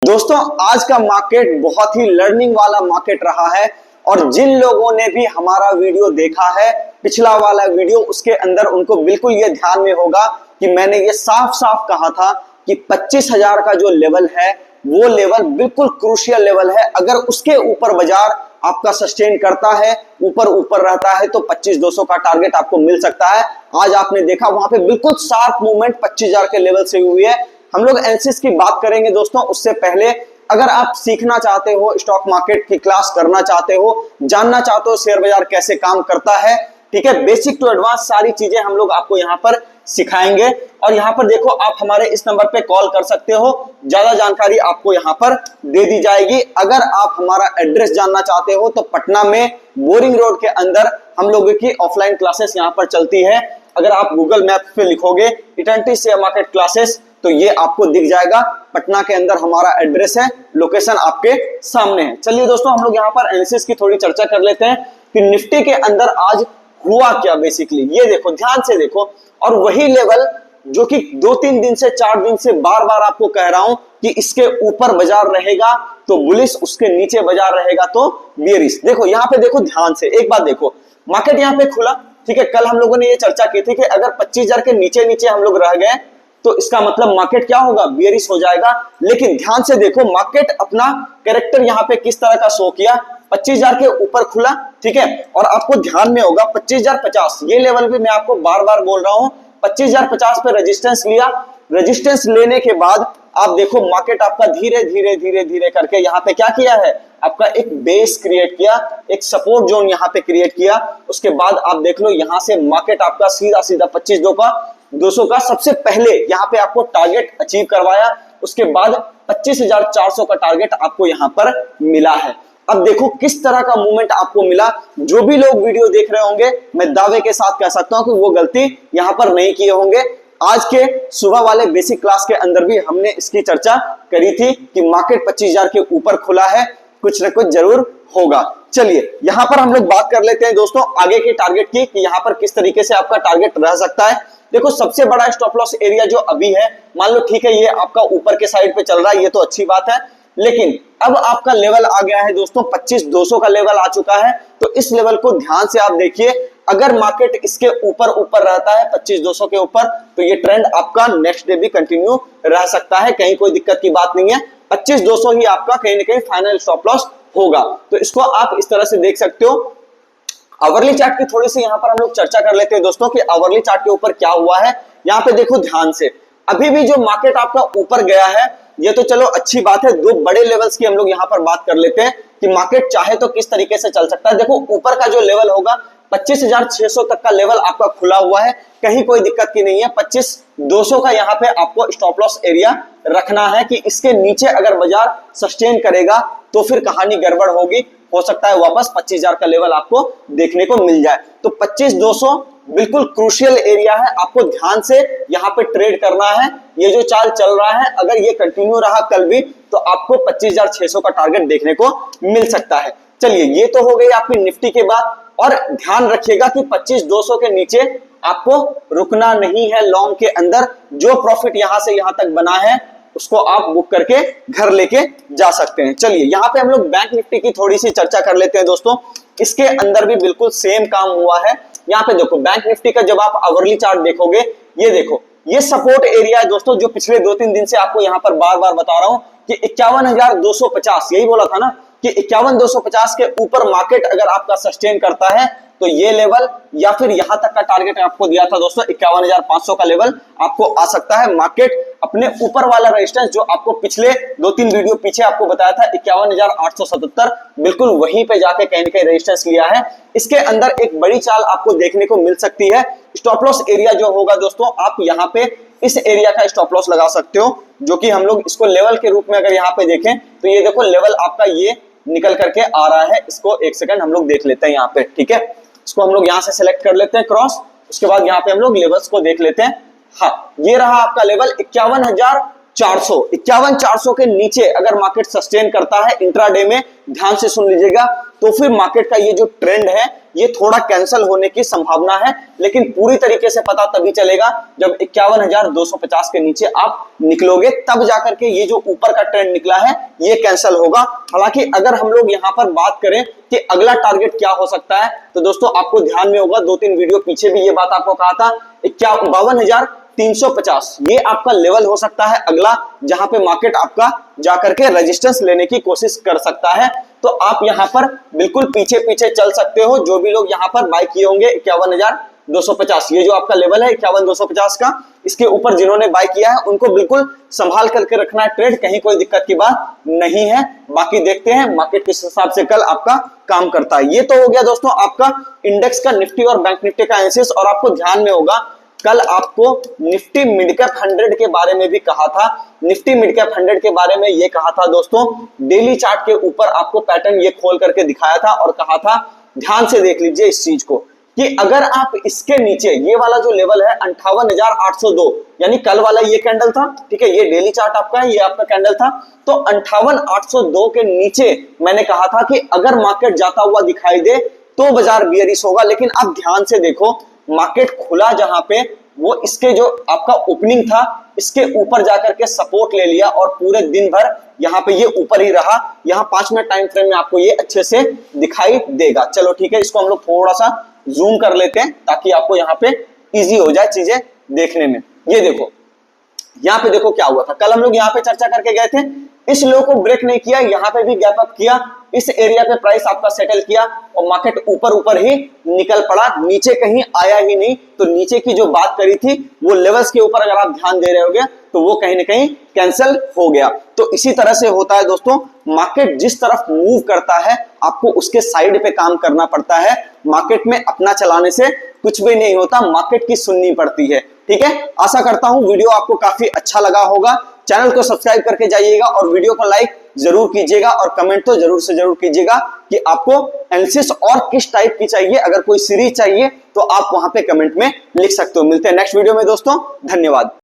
दोस्तों आज का मार्केट बहुत ही लर्निंग वाला मार्केट रहा है और जिन लोगों ने भी हमारा वीडियो देखा है, पिछला वाला वीडियो, उसके अंदर उनको बिल्कुल ये ध्यान में होगा कि मैंने ये साफ साफ कहा था कि 25,000 का जो लेवल है वो लेवल बिल्कुल क्रूशियल लेवल है। अगर उसके ऊपर बाजार आपका सस्टेन करता है, ऊपर ऊपर रहता है, तो 25,200 का टारगेट आपको मिल सकता है। आज आपने देखा वहां पे बिल्कुल शार्प मूवमेंट 25,000 के लेवल से हुई है। हम लोग एनालिसिस की बात करेंगे दोस्तों, उससे पहले अगर आप सीखना चाहते हो, स्टॉक मार्केट की क्लास करना चाहते हो, जानना चाहते हो शेयर बाजार कैसे काम करता है, ठीक है, बेसिक टू एडवांस सारी चीजें हम लोग आपको यहाँ पर सिखाएंगे। और यहाँ पर देखो, आप हमारे इस नंबर पे कॉल कर सकते हो, ज्यादा जानकारी आपको यहाँ पर दे दी जाएगी। अगर आप हमारा एड्रेस जानना चाहते हो तो पटना में बोरिंग रोड के अंदर हम लोगों की ऑफलाइन क्लासेस यहाँ पर चलती है। अगर आप गूगल मैप पे लिखोगे इटर्निटी शेयर मार्केट क्लासेस तो ये आपको दिख जाएगा। पटना के अंदर हमारा एड्रेस है, लोकेशन आपके सामने है। चलिए दोस्तों, हम लोग यहाँ पर एनालिसिस की थोड़ी चर्चा कर लेते हैं कि निफ्टी के अंदर आज हुआ क्या। बेसिकली ये देखो, ध्यान से देखो, और वही लेवल जो कि 2-3 दिन से 4 दिन से बार बार आपको कह रहा हूं कि इसके ऊपर बाजार रहेगा तो बुलिश, उसके नीचे बाजार रहेगा तो बेयरिश। देखो यहाँ पे, देखो ध्यान से एक बात देखो, मार्केट यहाँ पे खुला, ठीक है। कल हम लोगों ने ये चर्चा की थी कि अगर 25,000 के नीचे नीचे हम लोग रह गए तो इसका मतलब मार्केट क्या होगा, बेयरिश हो जाएगा। लेकिन ध्यान से देखो, मार्केट अपना कैरेक्टर यहाँ पे किस तरह का शो किया, 25,000 के ऊपर खुला, ठीक है। और आपको ध्यान में होगा 25,050 ये लेवल भी मैं आपको बार बार बोल रहा हूं, 25,050 पे रेजिस्टेंस लिया। रेजिस्टेंस लेने के बाद आप देखो मार्केट आपका धीरे धीरे धीरे धीरे करके यहाँ पे क्या किया है, आपका एक बेस क्रिएट किया, एक सपोर्ट जोन यहाँ पे क्रिएट किया। उसके बाद आप देख लो यहाँ से मार्केट आपका सीधा सीधा 25,200 का सबसे पहले यहाँ पे आपको टारगेट अचीव करवाया। उसके बाद 25,400 का टारगेट आपको यहाँ पर मिला है। अब देखो किस तरह का मूवमेंट आपको मिला। जो भी लोग वीडियो देख रहे होंगे, मैं दावे के साथ कह सकता हूं कि वो गलती यहाँ पर नहीं किए होंगे। आज के सुबह वाले बेसिक क्लास के अंदर भी हमने इसकी चर्चा करी थी कि मार्केट 25,000 के ऊपर खुला है, कुछ न कुछ जरूर होगा। चलिए यहाँ पर हम लोग बात कर लेते हैं दोस्तों आगे के टारगेट की, कि यहाँ पर किस तरीके से आपका टारगेट रह सकता है। देखो सबसे बड़ा स्टॉप लॉस एरिया जो अभी है, मान लो ठीक है ये आपका ऊपर के साइड पे चल रहा है, ये तो अच्छी बात है। लेकिन अब आपका लेवल आ गया है दोस्तों, 25,200 का लेवल आ चुका है। तो इस लेवल को ध्यान से आप देखिए, अगर मार्केट इसके ऊपर ऊपर रहता है 25,200 के ऊपर, तो ये ट्रेंड आपका नेक्स्ट डे भी कंटिन्यू रह सकता है, कहीं कोई दिक्कत की बात नहीं है। 25,200 ही आपका कहीं ना कहीं फाइनल स्टॉप लॉस होगा। तो इसको आप इस तरह से देख सकते हो। आवरली चार्ट की थोड़ी सी यहाँ पर हम लोग चर्चा कर लेते हैं दोस्तों कि आवरली चार्ट के ऊपर क्या हुआ है। यहाँ पे देखो ध्यान से, अभी भी जो मार्केट आपका ऊपर गया है, ये तो चलो अच्छी बात है। दो बड़े लेवल्स की हम लोग यहाँ पर बात कर लेते हैं कि मार्केट चाहे तो किस तरीके से चल सकता है। देखो ऊपर का जो लेवल होगा 25,600 तक का लेवल आपका खुला हुआ है, कहीं कोई दिक्कत की नहीं है। 25,200 का यहाँ पे आपको स्टॉप लॉस एरिया रखना है कि इसके नीचे अगर बाजार सस्टेन करेगा तो फिर कहानी गड़बड़ होगी, हो सकता है वापस 25,000 का लेवल आपको देखने को मिल जाए। तो 25,200 बिल्कुल क्रूशियल एरिया है, आपको ध्यान से यहाँ पे ट्रेड करना है। ये जो चाल चल रहा है, अगर ये कंटिन्यू रहा कल भी, तो आपको 25,600 का टारगेट देखने को मिल सकता है। चलिए ये तो हो गई आपकी निफ्टी के बाद, और ध्यान रखिएगा कि 25,200 के नीचे आपको रुकना नहीं है। लॉन्ग के अंदर जो प्रॉफिट यहां से यहां तक बना है उसको आप बुक करके घर लेके जा सकते हैं। चलिए यहाँ पे हम लोग बैंक निफ्टी की थोड़ी सी चर्चा कर लेते हैं दोस्तों। इसके अंदर भी बिल्कुल सेम काम हुआ है। यहाँ पे देखो बैंक निफ्टी का जब आप आवरली चार्ट देखोगे, ये देखो ये सपोर्ट एरिया है दोस्तों, जो पिछले 2-3 दिन से आपको यहाँ पर बार बार बता रहा हूं कि 51,250, यही बोला था ना कि 51,250 के ऊपर मार्केट अगर आपका सस्टेन करता है तो ये लेवल या फिर यहां तक का टारगेट आपको दिया था दोस्तों 51,500 का लेवल आपको आ सकता है। मार्केट अपने ऊपर वाला रेजिस्टेंस जो आपको पिछले 2-3 वीडियो पीछे आपको बताया था 51,877, बिल्कुल वहीं पे जाके कहीं ना कहीं रेजिस्टेंस लिया है। इसके अंदर एक बड़ी चाल आपको देखने को मिल सकती है। स्टॉप लॉस एरिया जो होगा दोस्तों, आप यहाँ पे इस एरिया का स्टॉप लॉस लगा सकते हो, जो कि हम लोग इसको लेवल के रूप में अगर यहाँ पे देखें तो ये देखो लेवल आपका ये निकल करके आ रहा है। इसको एक सेकंड हम लोग देख लेते हैं यहाँ पे, ठीक है। इसको हम लोग यहाँ से सिलेक्ट कर लेते हैं क्रॉस, उसके बाद यहाँ पे हम लोग लेवल्स को देख लेते हैं। हाँ, ये रहा आपका लेवल 51,400। 51,400 के नीचे अगर मार्केट सस्टेन करता है इंट्राडे में, ध्यान से सुन लीजिएगा, तो फिर मार्केट का ये जो ट्रेंड है ये थोड़ा कैंसिल होने की संभावना है, लेकिन पूरी तरीके से पता तभी चलेगा जब 51,250 के नीचे आप निकलोगे, तब जाकर के ये जो ऊपर का ट्रेंड निकला है ये कैंसिल होगा। हालांकि अगर हम लोग यहाँ पर बात करें कि अगला टारगेट क्या हो सकता है, तो दोस्तों आपको ध्यान में होगा 2-3 वीडियो पीछे भी ये बात आपको कहा था, 52,350 ये आपका लेवल हो सकता है अगला, जहां पे मार्केट आपका जाकर के रेजिस्टेंस लेने की कोशिश कर सकता है। तो आप यहां पर बिल्कुल पीछे पीछे चल सकते हो। जो भी लोग यहां पर बाय किए होंगे 51,250, ये जो आपका लेवल है 51,250 का, इसके ऊपर जिन्होंने बाय किया है उनको बिल्कुल संभाल करके रखना है ट्रेड, कहीं कोई दिक्कत की बात नहीं है। बाकी देखते हैं मार्केट किस हिसाब से कल आपका काम करता है। ये तो हो गया दोस्तों आपका इंडेक्स का, निफ्टी और बैंक निफ्टी का एनालिसिस। और आपको ध्यान में होगा कल आपको निफ्टी मिड कैप 100 के बारे में भी कहा था। निफ्टी मिड कैप 100 के बारे में ये कहा था दोस्तों, डेली चार्ट के ऊपर आपको पैटर्न ये खोल करके दिखाया था और कहा था ध्यान से देख लीजिए इस चीज को, कि अगर आप इसके नीचे ये वाला जो लेवल है 58,802, यानी कल वाला ये कैंडल था, ठीक है, ये डेली चार्ट आपका है, ये आपका कैंडल था, तो 58,802 के नीचे मैंने कहा था कि अगर मार्केट जाता हुआ दिखाई दे तो बाजार बियरिश होगा। लेकिन आप ध्यान से देखो, मार्केट खुला जहां पे, वो इसके जो आपका ओपनिंग था इसके ऊपर जाकर के सपोर्ट ले लिया और पूरे दिन भर यहाँ पे ये ऊपर ही रहा। यहाँ 5 मिनट टाइम फ्रेम में आपको ये अच्छे से दिखाई देगा। चलो ठीक है, इसको हम लोग थोड़ा सा जूम कर लेते हैं ताकि आपको यहाँ पे इजी हो जाए चीजें देखने में। ये देखो, यहाँ पे देखो क्या हुआ था, कल हम लोग यहाँ पे चर्चा करके गए थे, इस लो को ब्रेक नहीं किया, यहाँ पे भी गैप अप किया, इस एरिया पे प्राइस आपका सेटल किया और मार्केट ऊपर ऊपर ही निकल पड़ा, नीचे कहीं आया ही नहीं। तो नीचे की जो बात करी थी वो लेवल्स के ऊपर अगर आप ध्यान दे रहे होगे तो वो कहीं ना कहीं कैंसिल हो गया। तो इसी तरह से होता है दोस्तों, मार्केट जिस तरफ मूव करता है आपको उसके साइड पे काम करना पड़ता है। मार्केट में अपना चलाने से कुछ भी नहीं होता, मार्केट की सुननी पड़ती है। ठीक है, आशा करता हूं वीडियो आपको काफी अच्छा लगा होगा। चैनल को सब्सक्राइब करके जाइएगा और वीडियो को लाइक जरूर कीजिएगा और कमेंट तो जरूर से जरूर कीजिएगा कि आपको एनालिसिस और किस टाइप की चाहिए। अगर कोई सीरीज चाहिए तो आप वहां पे कमेंट में लिख सकते हो। मिलते हैं नेक्स्ट वीडियो में दोस्तों, धन्यवाद।